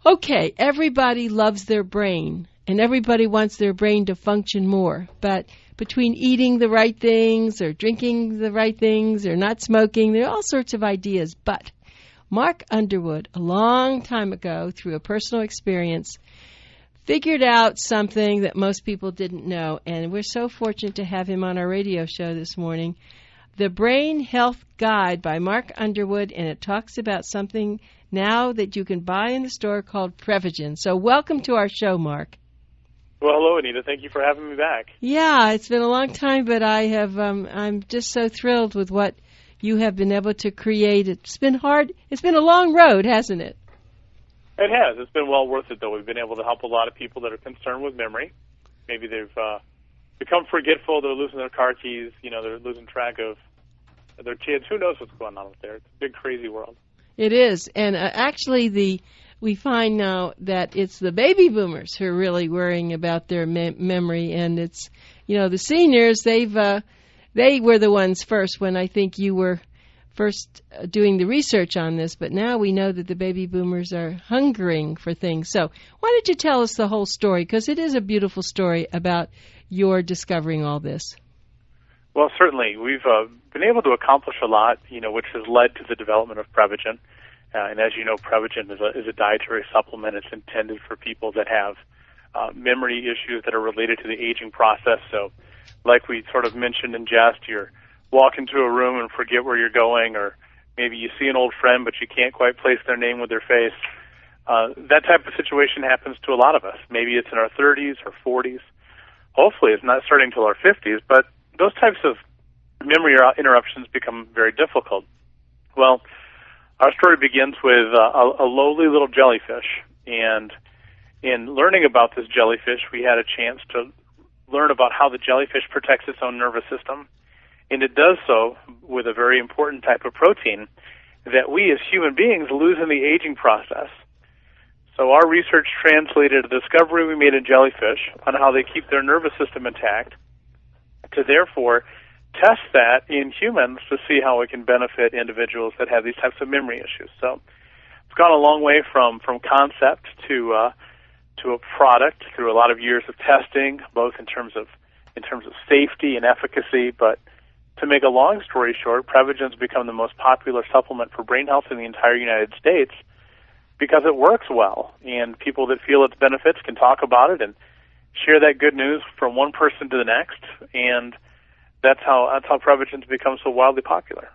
Okay, everybody loves their brain, and everybody wants their brain to function more. But between eating the right things or drinking the right things or not smoking, there are all sorts of ideas. But Mark Underwood, a long time ago, through a personal experience, figured out something that most people didn't know, and we're so fortunate to have him on our radio show this morning. The Brain Health Guide by Mark Underwood, and it talks about something now that you can buy in the store called Prevagen. So welcome to our show, Mark. Well, hello, Anita. Thank you for having me back. Yeah, it's been a long time, but I'm just so thrilled with what you have been able to create. It's been hard. It's been a long road, hasn't it? It has. It's been well worth it, though. We've been able to help a lot of people that are concerned with memory. Maybe they've become forgetful. They're losing their car keys. They're losing track of their kids. Who knows what's going on out there? It's a big, crazy world. It is. And actually, we find now that it's the baby boomers who are really worrying about their memory. And it's, the seniors, they were the ones first when I think you were first doing the research on this. But now we know that the baby boomers are hungering for things. So why don't you tell us the whole story? Because it is a beautiful story about your discovering all this. Well, certainly. We've been able to accomplish a lot, which has led to the development of Prevagen. And as you know, Prevagen is a dietary supplement. It's intended for people that have memory issues that are related to the aging process. So like we sort of mentioned in jest, you're walking into a room and forget where you're going, or maybe you see an old friend but you can't quite place their name with their face. That type of situation happens to a lot of us. Maybe it's in our 30s or 40s. Hopefully it's not starting until our 50s, but those types of memory interruptions become very difficult. Well, our story begins with a lowly little jellyfish, and in learning about this jellyfish, we had a chance to learn about how the jellyfish protects its own nervous system, and it does so with a very important type of protein that we as human beings lose in the aging process. So our research translated a discovery we made in jellyfish on how they keep their nervous system intact to therefore test that in humans to see how it can benefit individuals that have these types of memory issues. So it's gone a long way from concept to a product through a lot of years of testing, both in terms of safety and efficacy. But to make a long story short, Prevagen's become the most popular supplement for brain health in the entire United States because it works well, and people that feel its benefits can talk about it and share that good news from one person to the next, and that's how Prevagen's become so wildly popular.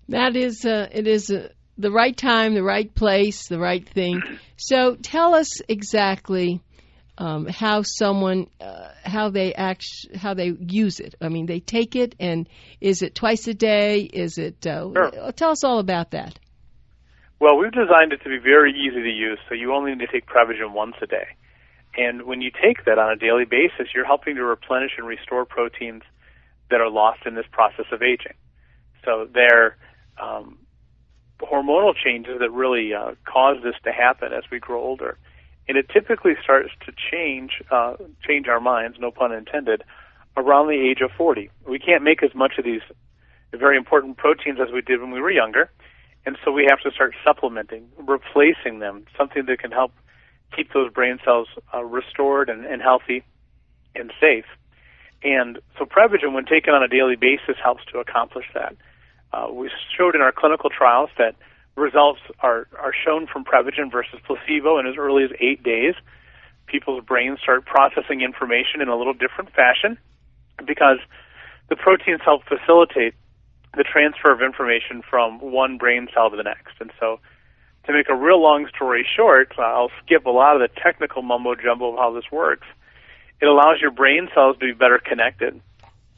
That is, it is the right time, the right place, the right thing. So tell us exactly how they use it. I mean, they take it, and is it twice a day? Is it? Sure. Tell us all about that. Well, we've designed it to be very easy to use, so you only need to take Prevagen once a day. And when you take that on a daily basis, you're helping to replenish and restore proteins that are lost in this process of aging. So they're hormonal changes that really cause this to happen as we grow older. And it typically starts to change our minds, no pun intended, around the age of 40. We can't make as much of these very important proteins as we did when we were younger, and so we have to start supplementing, replacing them, something that can help keep those brain cells restored and healthy and safe. And so Prevagen, when taken on a daily basis, helps to accomplish that. We showed in our clinical trials that results are shown from Prevagen versus placebo in as early as 8 days. People's brains start processing information in a little different fashion because the proteins help facilitate the transfer of information from one brain cell to the next. And so to make a real long story short, I'll skip a lot of the technical mumbo-jumbo of how this works. It allows your brain cells to be better connected.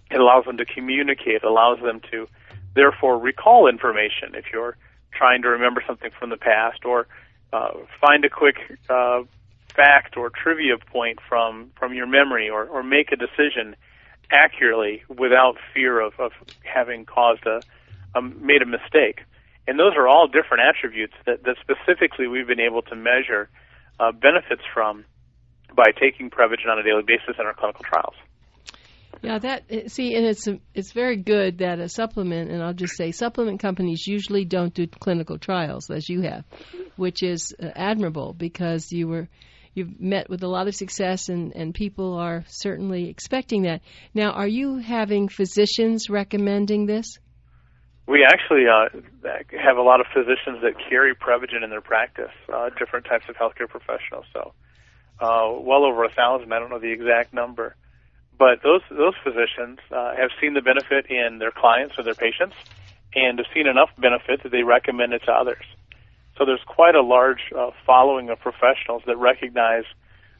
It allows them to communicate. It allows them to, therefore, recall information if you're trying to remember something from the past, or find a quick fact or trivia point from your memory, or make a decision accurately without fear of having made a mistake. And those are all different attributes that specifically we've been able to measure benefits from by taking Prevagen on a daily basis in our clinical trials. Yeah, see, and it's very good that a supplement, and I'll just say supplement companies usually don't do clinical trials as you have, which is admirable because you've met with a lot of success and people are certainly expecting that. Now, are you having physicians recommending this? We actually have a lot of physicians that carry Prevagen in their practice, different types of healthcare professionals. So well over 1,000, I don't know the exact number. But those physicians have seen the benefit in their clients or their patients and have seen enough benefit that they recommend it to others. So there's quite a large following of professionals that recognize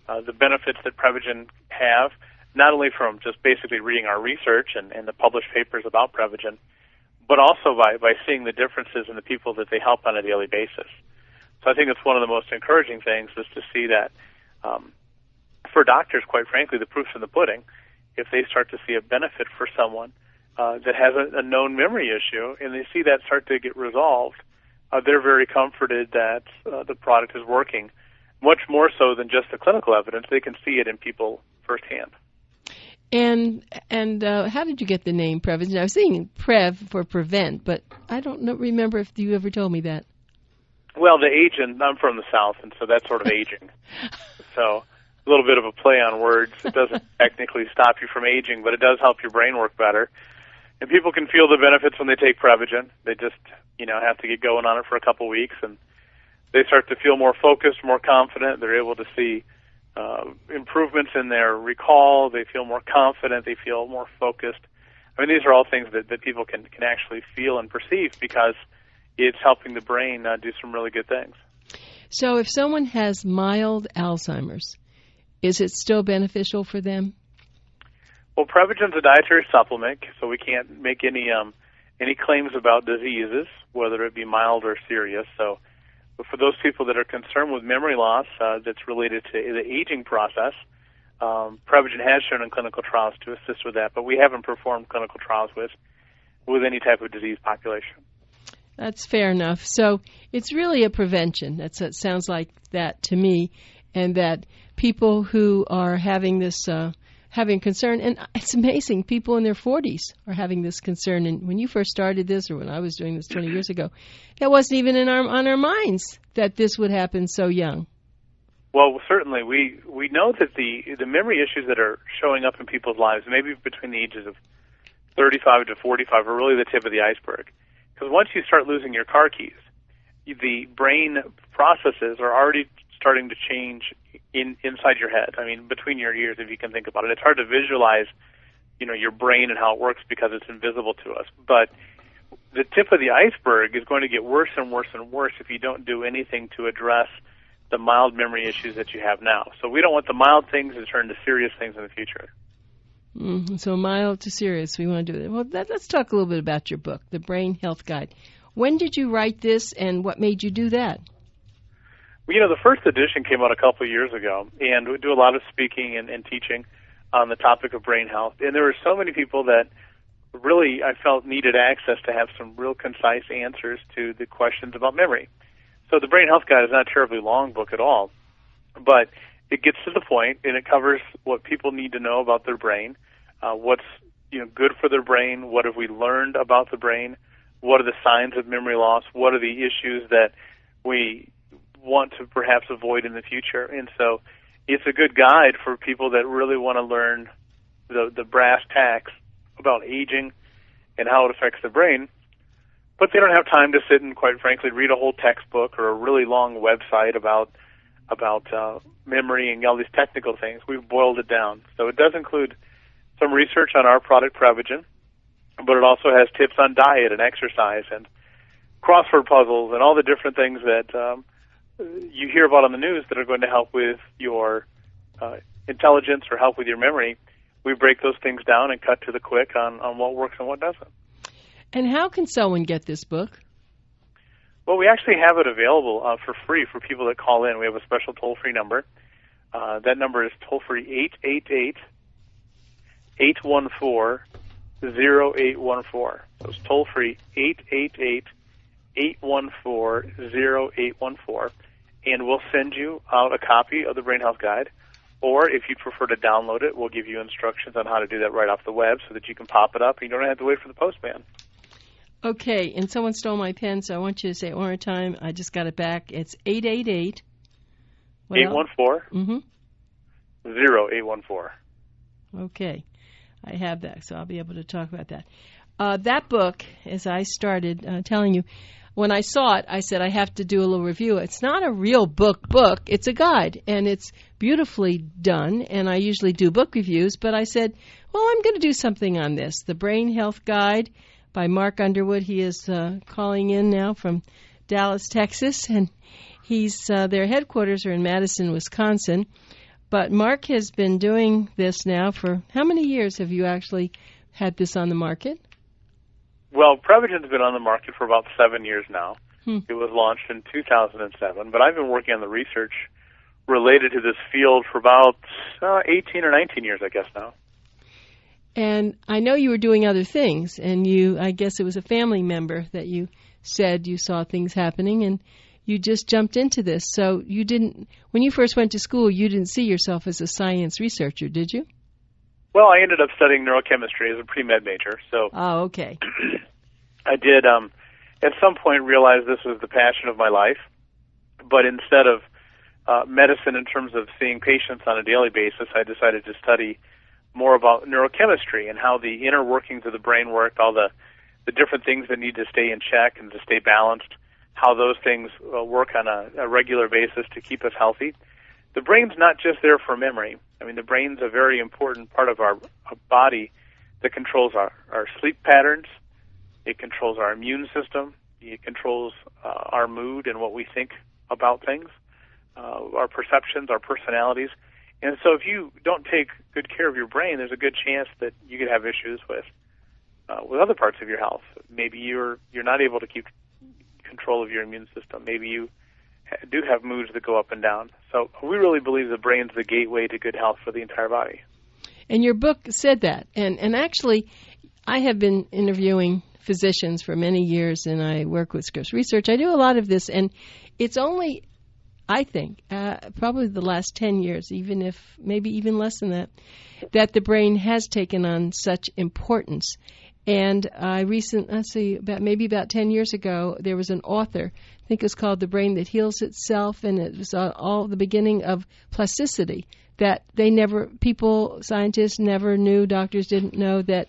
the benefits that Prevagen have, not only from just basically reading our research and the published papers about Prevagen, but also by seeing the differences in the people that they help on a daily basis. So I think it's one of the most encouraging things is to see that for doctors, quite frankly, the proof's in the pudding. If they start to see a benefit for someone that has a known memory issue and they see that start to get resolved, they're very comforted that the product is working, much more so than just the clinical evidence. They can see it in people firsthand. And how did you get the name Prevagen? I was saying Prev for prevent, but I don't remember if you ever told me that. Well, the aging, I'm from the South, and so that's sort of aging. So a little bit of a play on words. It doesn't technically stop you from aging, but it does help your brain work better. And people can feel the benefits when they take Prevagen. They just, have to get going on it for a couple weeks, and they start to feel more focused, more confident. They're able to see improvements in their recall. They feel more confident. They feel more focused. I mean, these are all things that people can actually feel and perceive because it's helping the brain do some really good things. So if someone has mild Alzheimer's, is it still beneficial for them? Well, Prevagen's a dietary supplement, so we can't make any claims about diseases, whether it be mild or serious. So but for those people that are concerned with memory loss that's related to the aging process, Prevagen has shown in clinical trials to assist with that, but we haven't performed clinical trials with any type of disease population. That's fair enough. So it's really a prevention. It sounds like that to me, and that people who are having this having concern, and it's amazing, people in their 40s are having this concern. And when you first started this, or when I was doing this 20 years ago, that wasn't even on our minds that this would happen so young. Well, certainly, we know that the memory issues that are showing up in people's lives, maybe between the ages of 35 to 45, are really the tip of the iceberg. Because once you start losing your car keys, the brain processes are already starting to change inside your head. I mean, between your ears, if you can think about it. It's hard to visualize, your brain and how it works because it's invisible to us. But the tip of the iceberg is going to get worse and worse and worse if you don't do anything to address the mild memory issues that you have now. So we don't want the mild things to turn to serious things in the future. Mm-hmm. So mild to serious, we want to do it. Well, let's talk a little bit about your book, The Brain Health Guide. When did you write this, and what made you do that? Well, the first edition came out a couple of years ago, and we do a lot of speaking and teaching on the topic of brain health. And there were so many people that really, I felt, needed access to have some real concise answers to the questions about memory. So the Brain Health Guide is not a terribly long book at all, but it gets to the point, and it covers what people need to know about their brain, what's good for their brain, what have we learned about the brain, what are the signs of memory loss, what are the issues that we want to perhaps avoid in the future. And so it's a good guide for people that really want to learn the brass tacks about aging and how it affects the brain, but they don't have time to sit and, quite frankly, read a whole textbook or a really long website about memory and all these technical things. We've boiled it down. So it does include some research on our product, Prevagen, but it also has tips on diet and exercise and crossword puzzles and all the different things that you hear about on the news that are going to help with your intelligence or help with your memory. We break those things down and cut to the quick on what works and what doesn't. And how can someone get this book? Well, we actually have it available for free for people that call in. We have a special toll-free number. That number is toll-free 888-814-0814. So it's toll-free 888-814-0814. And we'll send you out a copy of the Brain Health Guide, Or if you prefer to download it, we'll give you instructions on how to do that right off the web so that you can pop it up and you don't have to wait for the postman. Okay, and someone stole my pen, so I want you to say it one more time. I just got it back. It's 888. 814. 0814. Okay, I have that, so I'll be able to talk about that. That book, as I started telling you, when I saw it, I said I have to do a little review. It's not a real book. It's a guide, and it's beautifully done, and I usually do book reviews, but I said, well, I'm going to do something on this. The Brain Health Guide by Mark Underwood. He is calling in now from Dallas, Texas, and their headquarters are in Madison, Wisconsin. But Mark has been doing this now for how many years have you actually had this on the market? Well, Prevagen's been on the market for about 7 years now. It was launched in 2007, but I've been working on the research related to this field for about 18 or 19 years, I guess now. And I know you were doing other things, and I guess it was a family member that you said you saw things happening, and you just jumped into this. So when you first went to school, you didn't see yourself as a science researcher, did you? Well, I ended up studying neurochemistry as a pre-med major, so... Oh, okay. I did, at some point, realize this was the passion of my life, but instead of medicine in terms of seeing patients on a daily basis, I decided to study more about neurochemistry and how the inner workings of the brain work, all the different things that need to stay in check and to stay balanced, how those things work on a regular basis to keep us healthy. The brain's not just there for memory. I mean, the brain's a very important part of our body that controls our sleep patterns. It controls our immune system. It controls our mood and what we think about things, our perceptions, our personalities. And so if you don't take good care of your brain, there's a good chance that you could have issues with other parts of your health. Maybe you're not able to keep control of your immune system. Maybe you do have moods that go up and down. So we really believe the brain's the gateway to good health for the entire body. And your book said that. And actually, I have been interviewing physicians for many years, and I work with Scripps Research. I do a lot of this, and it's only, I think, probably the last 10 years, maybe even less than that the brain has taken on such importance. And maybe about 10 years ago, there was an author, I think it's called The Brain That Heals Itself, and it was all the beginning of plasticity, that scientists never knew, doctors didn't know, that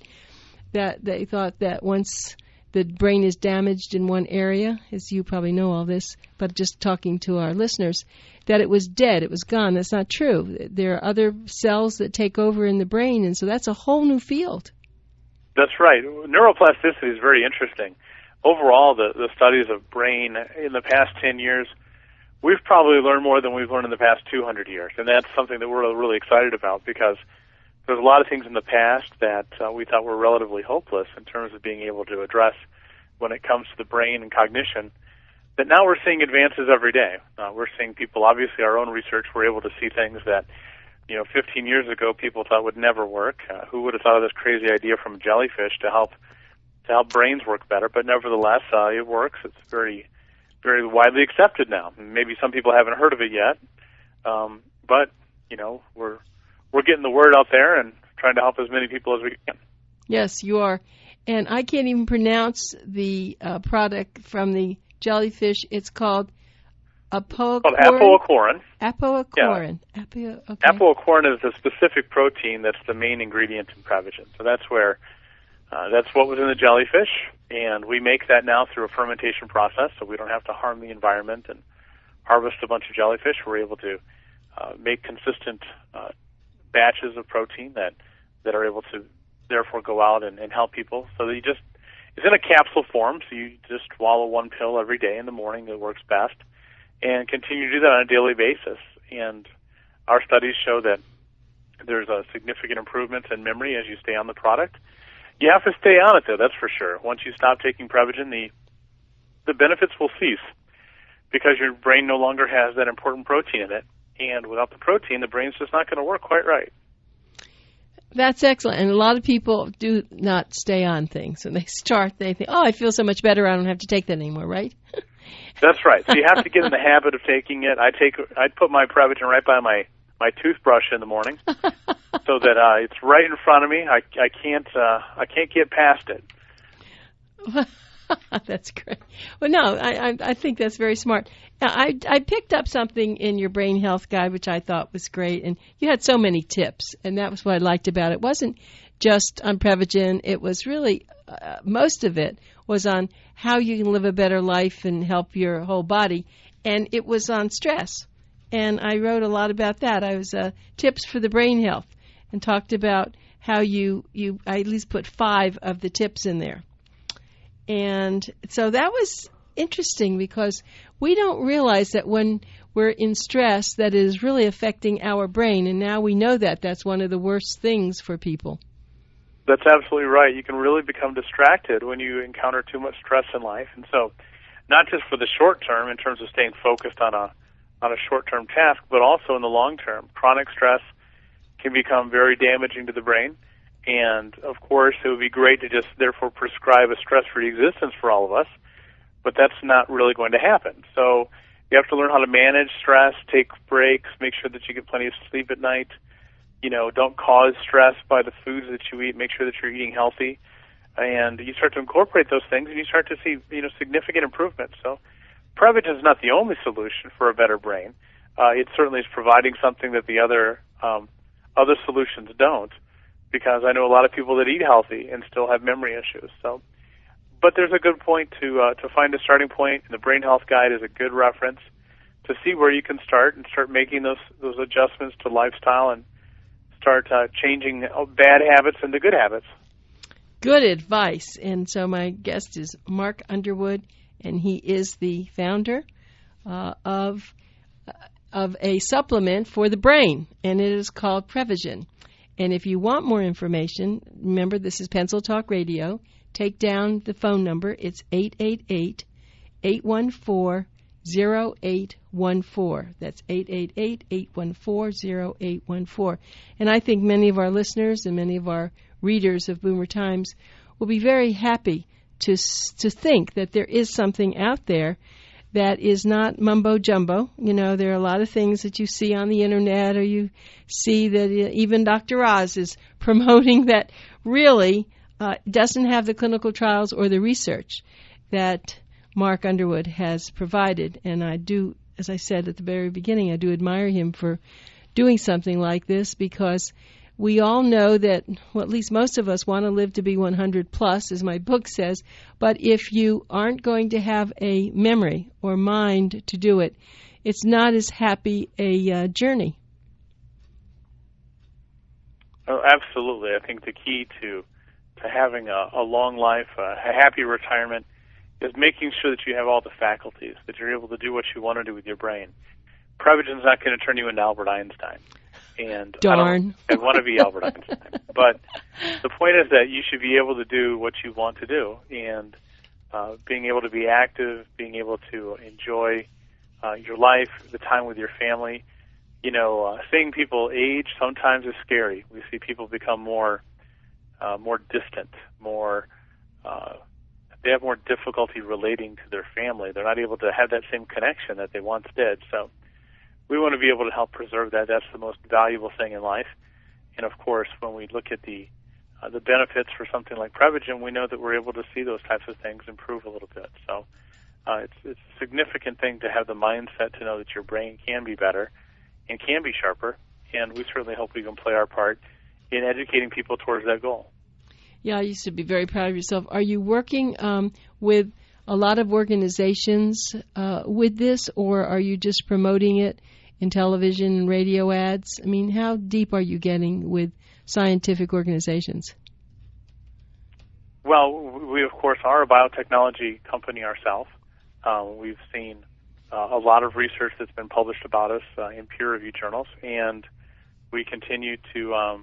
they thought that once the brain is damaged in one area, as you probably know all this, but just talking to our listeners, that it was dead, it was gone. That's not true. There are other cells that take over in the brain, and so that's a whole new field. That's right. Neuroplasticity is very interesting. Overall, the studies of brain in the past 10 years, we've probably learned more than we've learned in the past 200 years, and that's something that we're really excited about, because there's a lot of things in the past that we thought were relatively hopeless in terms of being able to address when it comes to the brain and cognition, that now we're seeing advances every day. We're seeing people, obviously our own research, we're able to see things that 15 years ago people thought would never work. Who would have thought of this crazy idea from a jellyfish to help brains work better? But nevertheless, it works. It's very, very widely accepted now. Maybe some people haven't heard of it yet, but we're getting the word out there and trying to help as many people as we can. Yes, you are. And I can't even pronounce the product from the jellyfish. It's called apoacorin. Apoacorin. Yeah. Apoacorin is the specific protein that's the main ingredient in Prevagen. So that's what was in the jellyfish, and we make that now through a fermentation process, so we don't have to harm the environment and harvest a bunch of jellyfish. We're able to make consistent batches of protein that are able to therefore go out and help people. So that it's in a capsule form, so you just swallow one pill every day in the morning. It works best, and continue to do that on a daily basis. And our studies show that there's a significant improvement in memory as you stay on the product. You have to stay on it, though, that's for sure. Once you stop taking Prevagen, the benefits will cease because your brain no longer has that important protein in it. And without the protein, the brain's just not going to work quite right. That's excellent. And a lot of people do not stay on things. When they think, I feel so much better, I don't have to take that anymore, right? That's right. So you have to get in the habit of taking it. I put my Prevagen right by my my toothbrush in the morning, so that it's right in front of me. I can't get past it. That's great. Well, no, I think that's very smart. Now, I picked up something in your brain health guide, which I thought was great, and you had so many tips, and that was what I liked about it. It wasn't just on Prevagen. It was really, most of it was on how you can live a better life and help your whole body, and it was on stress. And I wrote a lot about that. I was tips for the brain health and talked about how I at least put 5 of the tips in there. And so that was interesting because we don't realize that when we're in stress that it is really affecting our brain, and now we know that that's one of the worst things for people. That's absolutely right. You can really become distracted when you encounter too much stress in life. And so not just for the short term in terms of staying focused on a short-term task, but also in the long term. Chronic stress can become very damaging to the brain. And, of course, it would be great to just, therefore, prescribe a stress-free existence for all of us, but that's not really going to happen. So you have to learn how to manage stress, take breaks, make sure that you get plenty of sleep at night. Don't cause stress by the foods that you eat. Make sure that you're eating healthy. And you start to incorporate those things, and you start to see, significant improvements. So Prevagen is not the only solution for a better brain. It certainly is providing something that the other solutions don't, because I know a lot of people that eat healthy and still have memory issues. But there's a good point to find a starting point, and the Brain Health Guide is a good reference to see where you can start and start making those adjustments to lifestyle and start changing bad habits into good habits. Good advice. And so my guest is Mark Underwood, and he is the founder of a supplement for the brain, and it is called Prevagen. And if you want more information, remember this is Pencil Talk Radio. Take down the phone number. It's 888-814-0814. That's 888-814-0814. And I think many of our listeners and many of our readers of Boomer Times will be very happy to think that there is something out there that is not mumbo-jumbo. There are a lot of things that you see on the Internet, or you see that even Dr. Oz is promoting that really doesn't have the clinical trials or the research that Mark Underwood has provided. And I do, as I said at the very beginning, I do admire him for doing something like this, because we all know that, well, at least most of us want to live to be 100 plus, as my book says, but if you aren't going to have a memory or mind to do it, it's not as happy a journey. Oh, absolutely. I think the key to having a long life, a happy retirement, is making sure that you have all the faculties, that you're able to do what you want to do with your brain. Prevagen's not going to turn you into Albert Einstein. And darn. I want to be Albert Einstein. But the point is that you should be able to do what you want to do, and being able to be active, being able to enjoy your life, the time with your family. Seeing people age sometimes is scary. We see people become more distant, they have more difficulty relating to their family. They're not able to have that same connection that they once did. So we want to be able to help preserve that. That's the most valuable thing in life. And, of course, when we look at the benefits for something like Prevagen, we know that we're able to see those types of things improve a little bit. So it's a significant thing to have the mindset to know that your brain can be better and can be sharper, and we certainly hope we can play our part in educating people towards that goal. Yeah, I used to be very proud of yourself. Are you working with a lot of organizations with this, or are you just promoting it in television and radio ads? I mean, how deep are you getting with scientific organizations? Well, we, of course, are a biotechnology company ourselves. We've seen a lot of research that's been published about us in peer-reviewed journals, and we continue to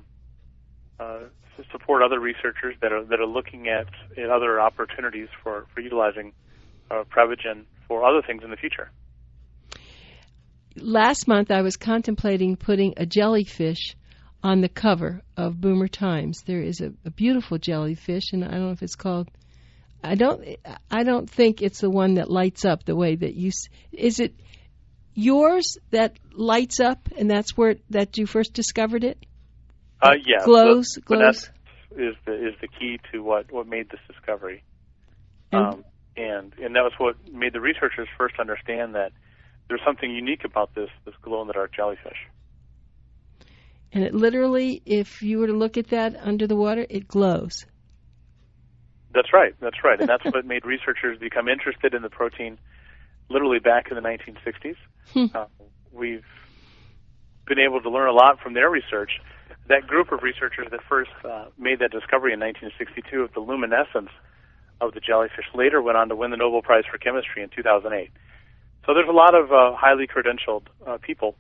support other researchers that are looking at other opportunities for utilizing Prevagen for other things in the future. Last month, I was contemplating putting a jellyfish on the cover of Boomer Times. There is a beautiful jellyfish, and I don't know if it's called. I don't think it's the one that lights up the way that you. Is it? yours that lights up, and that's where that you first discovered it? Yeah. Glows. Is the key to what made this discovery. And that was what made the researchers first understand that there's something unique about this glow-in-the-dark jellyfish. And it literally, if you were to look at that under the water, it glows. That's right. And that's what made researchers become interested in the protein literally back in the 1960s. We've been able to learn a lot from their research. That group of researchers that first made that discovery in 1962 of the luminescence of the jellyfish later went on to win the Nobel Prize for Chemistry in 2008. So there's a lot of highly credentialed people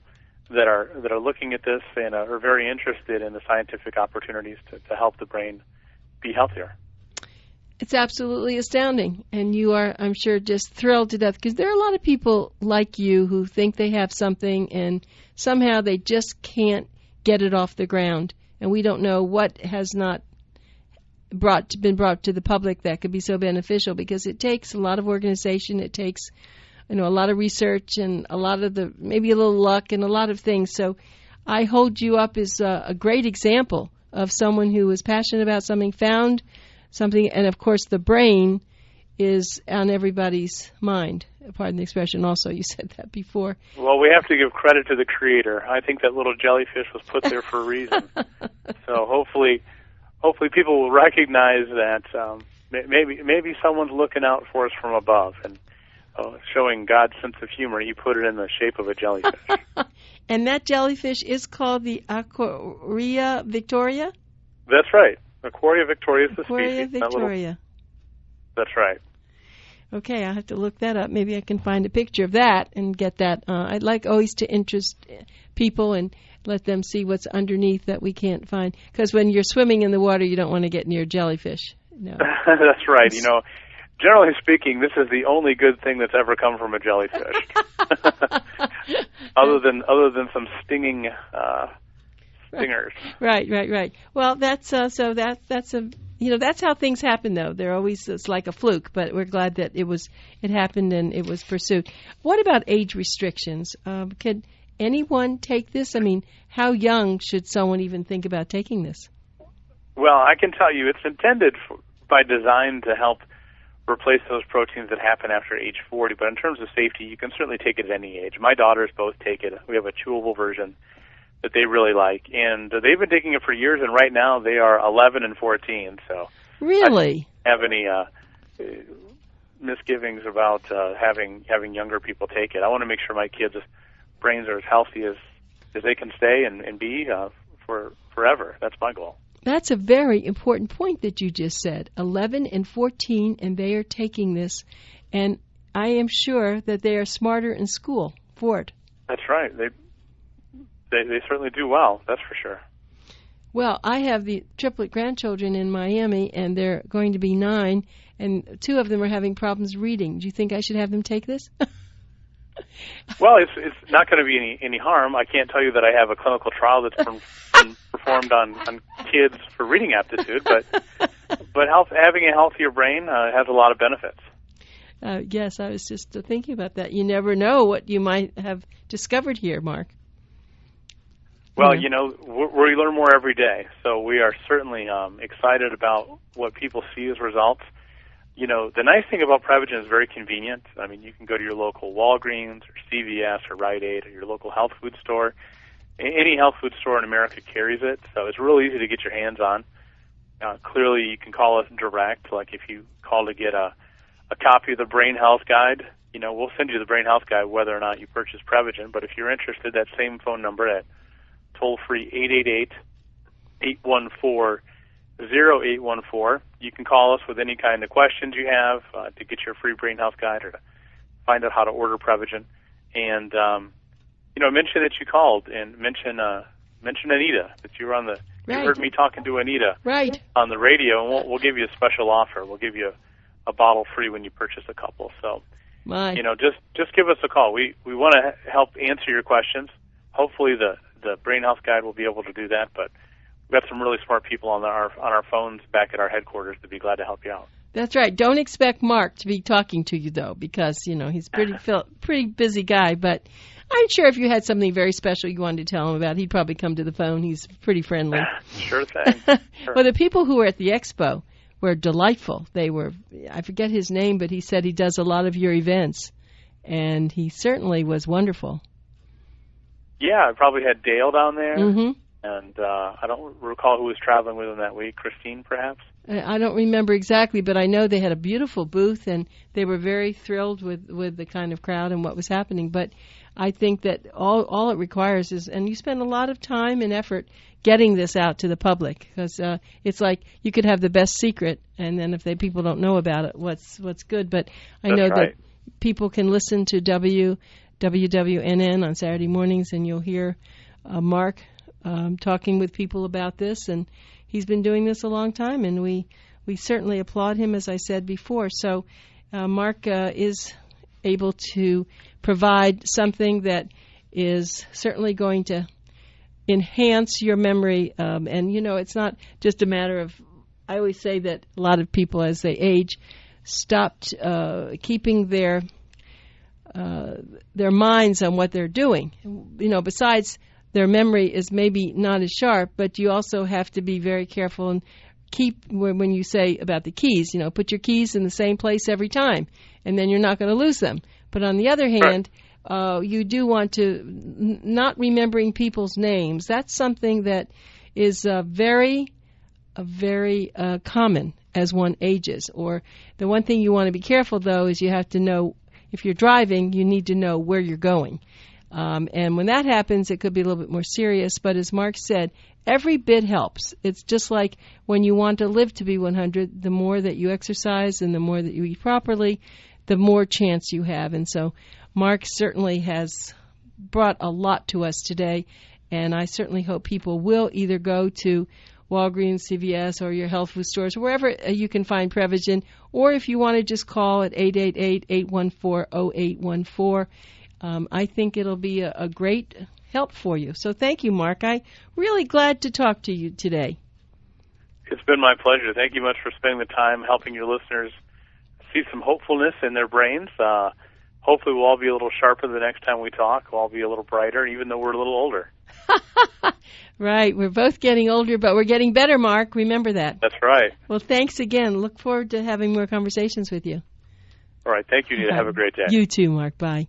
that are looking at this and are very interested in the scientific opportunities to help the brain be healthier. It's absolutely astounding, and you are, I'm sure, just thrilled to death, because there are a lot of people like you who think they have something and somehow they just can't get it off the ground, and we don't know what has not been brought to the public that could be so beneficial, because it takes a lot of organization, it takes a lot of research and a lot of maybe a little luck and a lot of things. So I hold you up as a great example of someone who was passionate about something, found something, and of course the brain is on everybody's mind. Pardon the expression also, you said that before. Well, we have to give credit to the creator. I think that little jellyfish was put there for a reason. So hopefully people will recognize that maybe someone's looking out for us from above and showing God's sense of humor. He put it in the shape of a jellyfish. And that jellyfish is called the Aquaria Victoria? That's right. Aquaria Victoria is the Aquaria species. Victoria. That's right. Okay, I'll have to look that up. Maybe I can find a picture of that and get that. I'd like always to interest people and let them see what's underneath that we can't find. Because when you're swimming in the water, you don't want to get near jellyfish. No. That's right. Generally speaking, this is the only good thing that's ever come from a jellyfish. other than some stinging stingers. Right. Well, that's that's how things happen, though. It's like a fluke, but we're glad that it happened and it was pursued. What about age restrictions? Could anyone take this? I mean, how young should someone even think about taking this? Well, I can tell you it's intended by design to help replace those proteins that happen after age 40, but in terms of safety, you can certainly take it at any age. My daughters both take it. We have a chewable version that they really like, and they've been taking it for years, and right now they are 11 and 14, so really I don't have any misgivings about having younger people take it. I want to make sure my kids' brains are as healthy as they can stay and be for forever. That's my goal. That's a very important point that you just said. 11 and 14, and they are taking this, and I am sure that they are smarter in school for it. That's right. They certainly do well, that's for sure. Well, I have the triplet grandchildren in Miami, and they're going to be 9, and 2 of them are having problems reading. Do you think I should have them take this? Well, it's not going to be any harm. I can't tell you that I have a clinical trial that's been performed on kids for reading aptitude, but having a healthier brain has a lot of benefits. Yes, I was just thinking about that. You never know what you might have discovered here, Mark. Well, we learn more every day, so we are certainly excited about what people see as results. The nice thing about Prevagen is very convenient. I mean, you can go to your local Walgreens or CVS or Rite Aid or your local health food store. Any health food store in America carries it, so it's real easy to get your hands on. Clearly, you can call us direct, like if you call to get a copy of the Brain Health Guide. We'll send you the Brain Health Guide whether or not you purchase Prevagen, but if you're interested, that same phone number at toll-free 888-814-0814. You can call us with any kind of questions you have to get your free Brain Health Guide or to find out how to order Prevagen. And, mention that you called and mention Anita, that you were on the, right. You heard me talking to Anita right. on the radio, and we'll give you a special offer. We'll give you a bottle free when you purchase a couple. So, just give us a call. We want to help answer your questions. Hopefully the Brain Health Guide will be able to do that, but we've got some really smart people on our phones back at our headquarters to be glad to help you out. That's right. Don't expect Mark to be talking to you, though, because, he's a pretty busy guy. But I'm sure if you had something very special you wanted to tell him about, he'd probably come to the phone. He's pretty friendly. Sure thing. Sure. Well, the people who were at the expo were delightful. They were, I forget his name, but he said he does a lot of your events, and he certainly was wonderful. Yeah, I probably had Dale down there, Mm-hmm. and I don't recall who was traveling with him that week. Christine, perhaps? I don't remember exactly, but I know they had a beautiful booth, and they were very thrilled with the kind of crowd and what was happening. But I think that all it requires is, and you spend a lot of time and effort getting this out to the public, because it's like you could have the best secret, and then if people don't know about it, what's good? But I know that people can listen to WWNN on Saturday mornings, and you'll hear Mark talking with people about this, and he's been doing this a long time, and we certainly applaud him, as I said before. So Mark is able to provide something that is certainly going to enhance your memory, and it's not just a matter of, I always say that a lot of people as they age stopped keeping their minds on what they're doing. Besides their memory is maybe not as sharp, but you also have to be very careful and keep, when you say about the keys, put your keys in the same place every time, and then you're not going to lose them. But on the other hand, you do want to, not remembering people's names, that's something that is very common as one ages. Or the one thing you want to be careful, though, is you have to know, if you're driving, you need to know where you're going. And when that happens, it could be a little bit more serious. But as Mark said, every bit helps. It's just like when you want to live to be 100, the more that you exercise and the more that you eat properly, the more chance you have. And so Mark certainly has brought a lot to us today. And I certainly hope people will either go to Walgreens, CVS, or your health food stores, wherever you can find Prevagen, or if you want to just call at 888-814-0814. I think it'll be a great help for you. So thank you, Mark. I'm really glad to talk to you today. It's been my pleasure. Thank you much for spending the time helping your listeners see some hopefulness in their brains. Hopefully we'll all be a little sharper the next time we talk. We'll all be a little brighter, even though we're a little older. Right. We're both getting older, but we're getting better, Mark. Remember that. That's right. Well, thanks again. Look forward to having more conversations with you. All right. Thank you, Anita. Have a great day. You too, Mark. Bye.